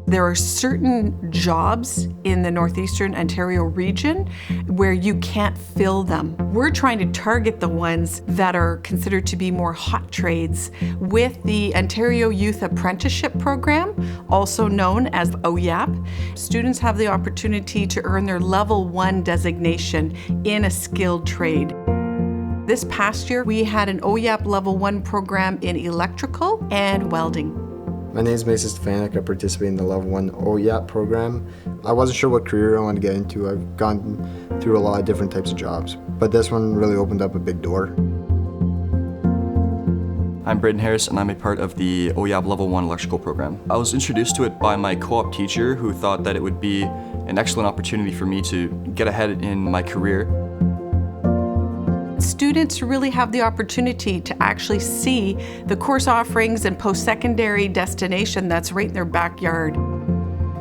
There are certain jobs in the Northeastern Ontario region where you can't fill them. We're trying to target the ones that are considered to be more hot trades with the Ontario Youth Apprenticeship Program, also known as OYAP. Students have the opportunity to earn their Level 1 designation in a skilled trade. This past year, we had an OYAP Level 1 program in electrical and welding. My name is Mason Stefanik. I participate in the Level 1 OYAP program. I wasn't sure what career I wanted to get into. I've gone through a lot of different types of jobs, but this one really opened up a big door. I'm Braden Harris, and I'm a part of the OYAP Level 1 electrical program. I was introduced to it by my co-op teacher, who thought that it would be an excellent opportunity for me to get ahead in my career. Students really have the opportunity to actually see the course offerings and post-secondary destination that's right in their backyard.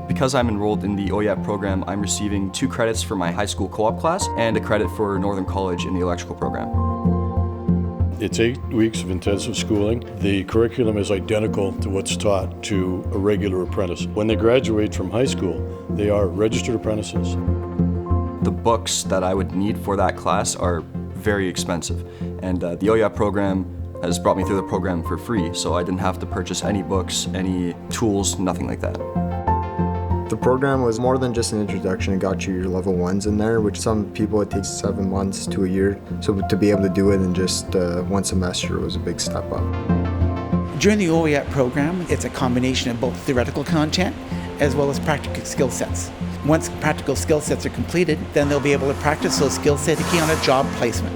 Because I'm enrolled in the OYAP program, I'm receiving 2 credits for my high school co-op class and a credit for Northern College in the electrical program. It's 8 weeks of intensive schooling. The curriculum is identical to what's taught to a regular apprentice. When they graduate from high school, they are registered apprentices. The books that I would need for that class are very expensive, and the OYAP program has brought me through the program for free, so I didn't have to purchase any books, any tools, nothing like that. The program was more than just an introduction. It got you your Level 1s in there, which some people it takes 7 months to a year. So to be able to do it in just 1 semester was a big step up. During the OYAP program, it's a combination of both theoretical content as well as practical skill sets. Once practical skill sets are completed, then they'll be able to practice those skill sets on a job placement.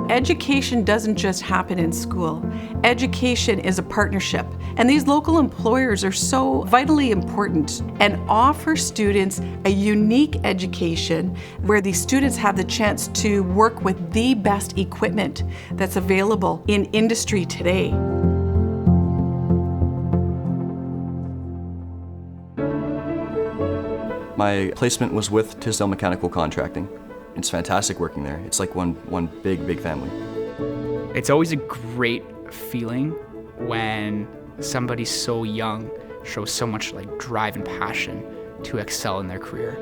Education doesn't just happen in school. Education is a partnership, and these local employers are so vitally important and offer students a unique education where these students have the chance to work with the best equipment that's available in industry today. My placement was with Tisdale Mechanical Contracting. It's fantastic working there. It's like one big family. It's always a great feeling when somebody so young shows so much drive and passion to excel in their career.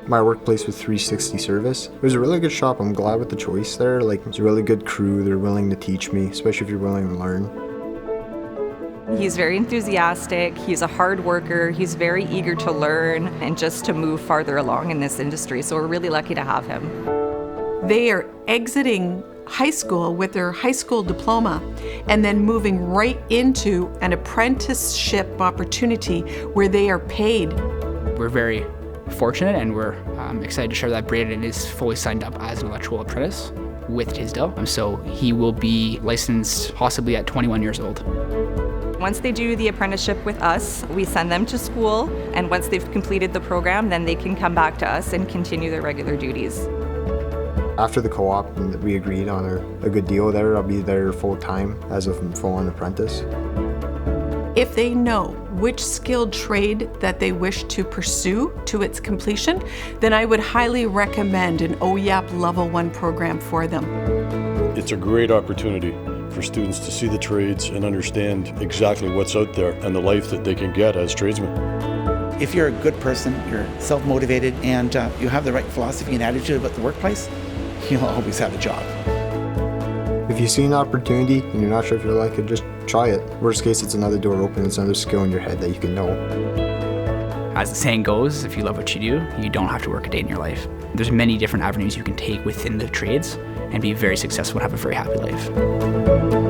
My workplace with 360 Service. It was a really good shop. I'm glad with the choice there. It's a really good crew. They're willing to teach me, especially if you're willing to learn. He's very enthusiastic, he's a hard worker, he's very eager to learn and just to move farther along in this industry, so we're really lucky to have him. They are exiting high school with their high school diploma and then moving right into an apprenticeship opportunity where they are paid. We're very fortunate, and we're excited to share that Braden is fully signed up as an electrical apprentice with Tisdale, so he will be licensed possibly at 21 years old. Once they do the apprenticeship with us, we send them to school, and once they've completed the program, then they can come back to us and continue their regular duties. After the co-op, we agreed on a good deal there. I'll be there full-time as a full-on apprentice. If they know which skilled trade that they wish to pursue to its completion, then I would highly recommend an OYAP Level 1 program for them. It's a great opportunity for students to see the trades and understand exactly what's out there and the life that they can get as tradesmen. If you're a good person, you're self-motivated, and you have the right philosophy and attitude about the workplace, you'll always have a job. If you see an opportunity and you're not sure if you like it, just try it. Worst case, it's another door open. It's another skill in your head that you can know. As the saying goes, if you love what you do, you don't have to work a day in your life. There's many different avenues you can take within the trades and be very successful and have a very happy life.